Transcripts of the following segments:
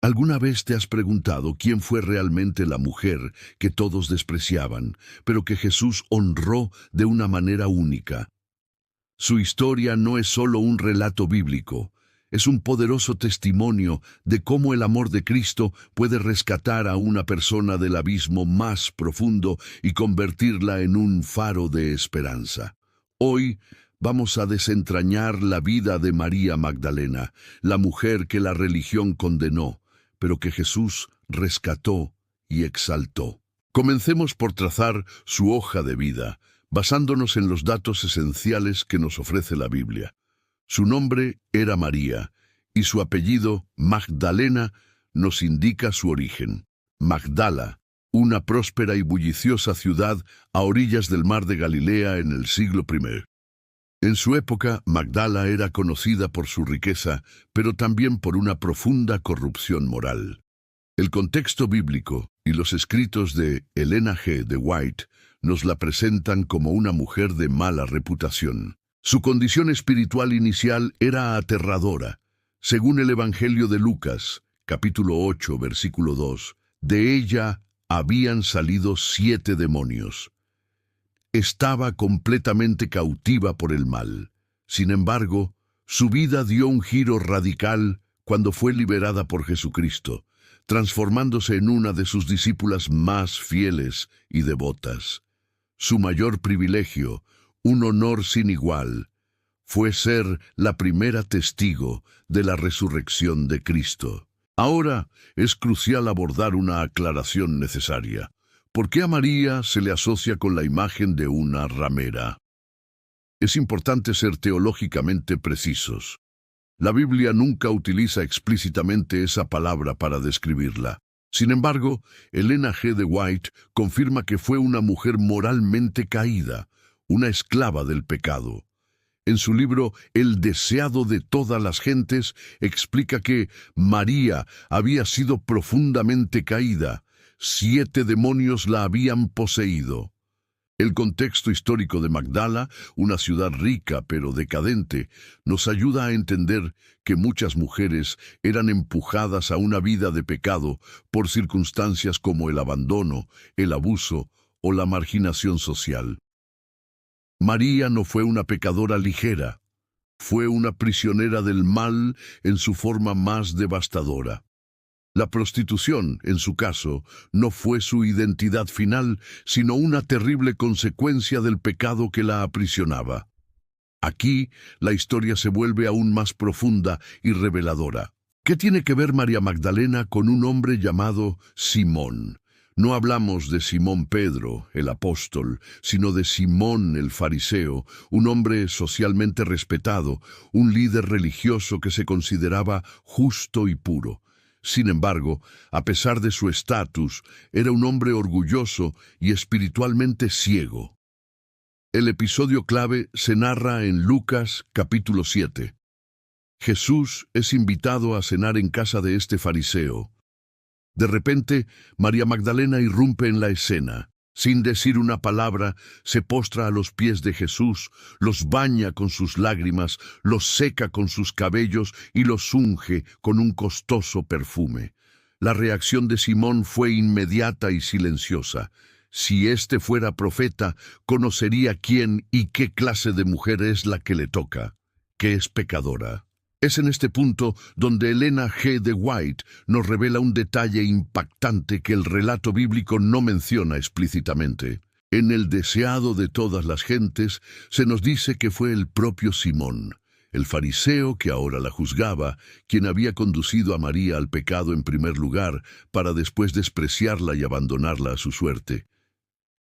¿Alguna vez te has preguntado quién fue realmente la mujer que todos despreciaban, pero que Jesús honró de una manera única? Su historia no es solo un relato bíblico, es un poderoso testimonio de cómo el amor de Cristo puede rescatar a una persona del abismo más profundo y convertirla en un faro de esperanza. Hoy vamos a desentrañar la vida de María Magdalena, la mujer que la religión condenó, pero que Jesús rescató y exaltó. Comencemos por trazar su hoja de vida, basándonos en los datos esenciales que nos ofrece la Biblia. Su nombre era María, y su apellido, Magdalena, nos indica su origen. Magdala, una próspera y bulliciosa ciudad a orillas del mar de Galilea en el siglo I. En su época, Magdala era conocida por su riqueza, pero también por una profunda corrupción moral. El contexto bíblico y los escritos de Elena G. de White nos la presentan como una mujer de mala reputación. Su condición espiritual inicial era aterradora. Según el Evangelio de Lucas, capítulo 8, versículo 2, de ella habían salido 7 demonios. Estaba completamente cautiva por el mal. Sin embargo, su vida dio un giro radical cuando fue liberada por Jesucristo, transformándose en una de sus discípulas más fieles y devotas. Su mayor privilegio, un honor sin igual, fue ser la primera testigo de la resurrección de Cristo. Ahora es crucial abordar una aclaración necesaria. ¿Por qué a María se le asocia con la imagen de una ramera? Es importante ser teológicamente precisos. La Biblia nunca utiliza explícitamente esa palabra para describirla. Sin embargo, Elena G. de White confirma que fue una mujer moralmente caída, una esclava del pecado. En su libro El deseado de todas las gentes, explica que María había sido profundamente caída. 7 demonios la habían poseído. El contexto histórico de Magdala, una ciudad rica pero decadente, nos ayuda a entender que muchas mujeres eran empujadas a una vida de pecado por circunstancias como el abandono, el abuso o la marginación social. María no fue una pecadora ligera, fue una prisionera del mal en su forma más devastadora. La prostitución, en su caso, no fue su identidad final, sino una terrible consecuencia del pecado que la aprisionaba. Aquí, la historia se vuelve aún más profunda y reveladora. ¿Qué tiene que ver María Magdalena con un hombre llamado Simón? No hablamos de Simón Pedro, el apóstol, sino de Simón el fariseo, un hombre socialmente respetado, un líder religioso que se consideraba justo y puro. Sin embargo, a pesar de su estatus, era un hombre orgulloso y espiritualmente ciego. El episodio clave se narra en Lucas capítulo 7. Jesús es invitado a cenar en casa de este fariseo. De repente, María Magdalena irrumpe en la escena. Sin decir una palabra, se postra a los pies de Jesús, los baña con sus lágrimas, los seca con sus cabellos y los unge con un costoso perfume. La reacción de Simón fue inmediata y silenciosa. Si éste fuera profeta, conocería quién y qué clase de mujer es la que le toca, que es pecadora. Es en este punto donde Elena G. de White nos revela un detalle impactante que el relato bíblico no menciona explícitamente. En el deseado de todas las gentes se nos dice que fue el propio Simón, el fariseo que ahora la juzgaba, quien había conducido a María al pecado en primer lugar para después despreciarla y abandonarla a su suerte.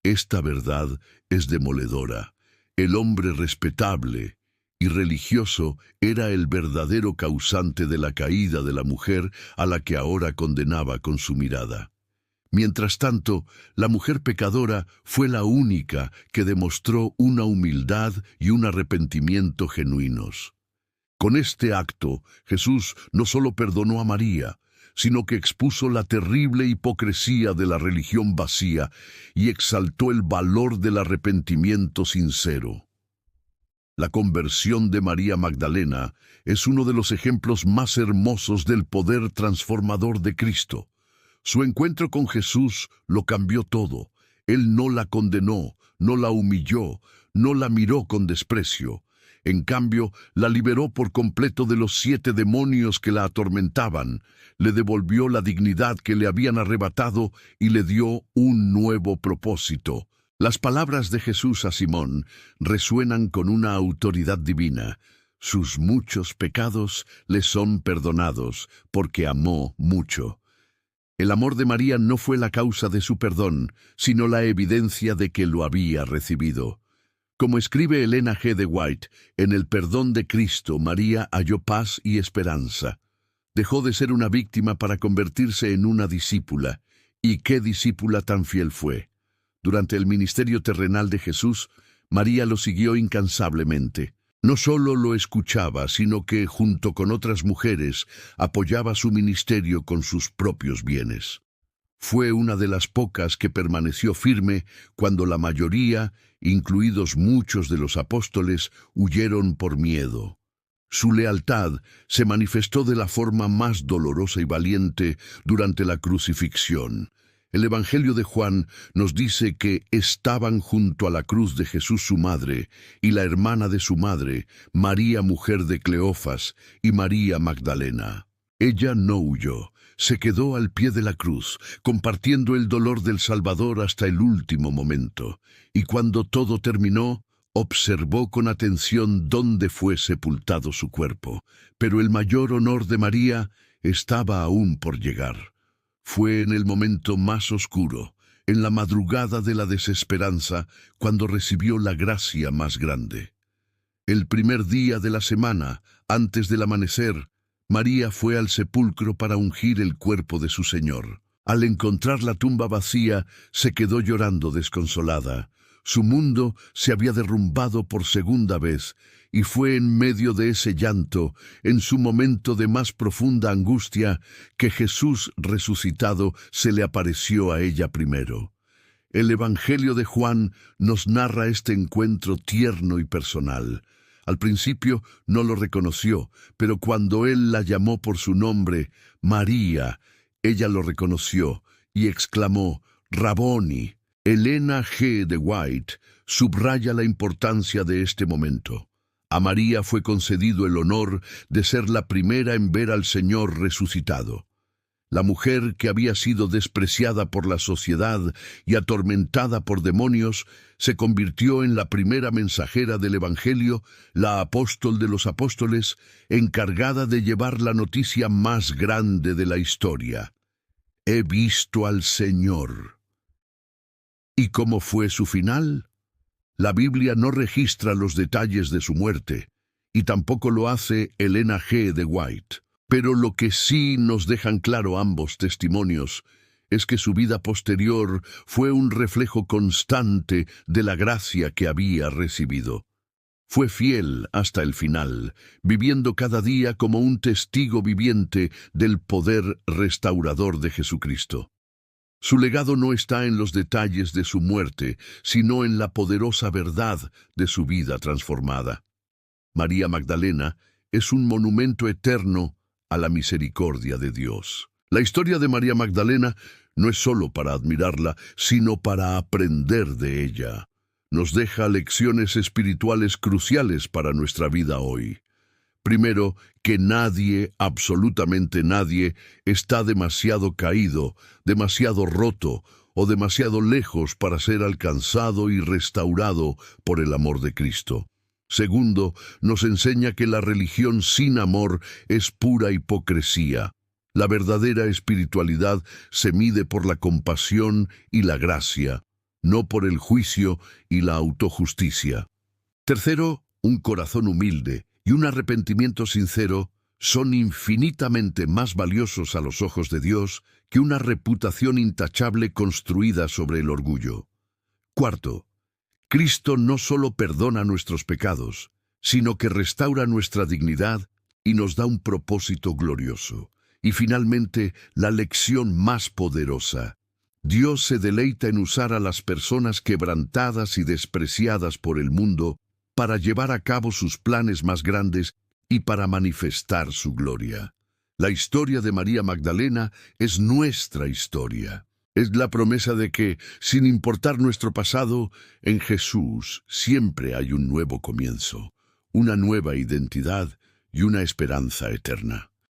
Esta verdad es demoledora. El hombre respetable y religioso era el verdadero causante de la caída de la mujer a la que ahora condenaba con su mirada. Mientras tanto, la mujer pecadora fue la única que demostró una humildad y un arrepentimiento genuinos. Con este acto, Jesús no solo perdonó a María, sino que expuso la terrible hipocresía de la religión vacía y exaltó el valor del arrepentimiento sincero. La conversión de María Magdalena es uno de los ejemplos más hermosos del poder transformador de Cristo. Su encuentro con Jesús lo cambió todo. Él no la condenó, no la humilló, no la miró con desprecio. En cambio, la liberó por completo de los 7 demonios que la atormentaban, le devolvió la dignidad que le habían arrebatado y le dio un nuevo propósito. Las palabras de Jesús a Simón resuenan con una autoridad divina. Sus muchos pecados le son perdonados, porque amó mucho. El amor de María no fue la causa de su perdón, sino la evidencia de que lo había recibido. Como escribe Ellen G. de White, en el perdón de Cristo, María halló paz y esperanza. Dejó de ser una víctima para convertirse en una discípula. ¿Y qué discípula tan fiel fue? Durante el ministerio terrenal de Jesús, María lo siguió incansablemente. No solo lo escuchaba, sino que, junto con otras mujeres, apoyaba su ministerio con sus propios bienes. Fue una de las pocas que permaneció firme cuando la mayoría, incluidos muchos de los apóstoles, huyeron por miedo. Su lealtad se manifestó de la forma más dolorosa y valiente durante la crucifixión. El Evangelio de Juan nos dice que estaban junto a la cruz de Jesús su madre y la hermana de su madre, María mujer de Cleofas, y María Magdalena. Ella no huyó, se quedó al pie de la cruz, compartiendo el dolor del Salvador hasta el último momento, y cuando todo terminó, observó con atención dónde fue sepultado su cuerpo, pero el mayor honor de María estaba aún por llegar. Fue en el momento más oscuro, en la madrugada de la desesperanza, cuando recibió la gracia más grande. El primer día de la semana, antes del amanecer, María fue al sepulcro para ungir el cuerpo de su Señor. Al encontrar la tumba vacía, se quedó llorando desconsolada. Su mundo se había derrumbado por segunda vez, y fue en medio de ese llanto, en su momento de más profunda angustia, que Jesús resucitado se le apareció a ella primero. El Evangelio de Juan nos narra este encuentro tierno y personal. Al principio no lo reconoció, pero cuando él la llamó por su nombre, María, ella lo reconoció y exclamó, Raboni. Ellen G. de White subraya la importancia de este momento. A María fue concedido el honor de ser la primera en ver al Señor resucitado. La mujer que había sido despreciada por la sociedad y atormentada por demonios, se convirtió en la primera mensajera del Evangelio, la apóstol de los apóstoles, encargada de llevar la noticia más grande de la historia. He visto al Señor. ¿Y cómo fue su final? La Biblia no registra los detalles de su muerte, y tampoco lo hace Ellen G. de White. Pero lo que sí nos dejan claro ambos testimonios es que su vida posterior fue un reflejo constante de la gracia que había recibido. Fue fiel hasta el final, viviendo cada día como un testigo viviente del poder restaurador de Jesucristo. Su legado no está en los detalles de su muerte, sino en la poderosa verdad de su vida transformada. María Magdalena es un monumento eterno a la misericordia de Dios. La historia de María Magdalena no es solo para admirarla, sino para aprender de ella. Nos deja lecciones espirituales cruciales para nuestra vida hoy. Primero, que nadie, absolutamente nadie, está demasiado caído, demasiado roto o demasiado lejos para ser alcanzado y restaurado por el amor de Cristo. Segundo, nos enseña que la religión sin amor es pura hipocresía. La verdadera espiritualidad se mide por la compasión y la gracia, no por el juicio y la autojusticia. Tercero, un corazón humilde y un arrepentimiento sincero son infinitamente más valiosos a los ojos de Dios que una reputación intachable construida sobre el orgullo. Cuarto, Cristo no solo perdona nuestros pecados, sino que restaura nuestra dignidad y nos da un propósito glorioso. Y finalmente, la lección más poderosa. Dios se deleita en usar a las personas quebrantadas y despreciadas por el mundo para llevar a cabo sus planes más grandes y para manifestar su gloria. La historia de María Magdalena es nuestra historia. Es la promesa de que, sin importar nuestro pasado, en Jesús siempre hay un nuevo comienzo, una nueva identidad y una esperanza eterna.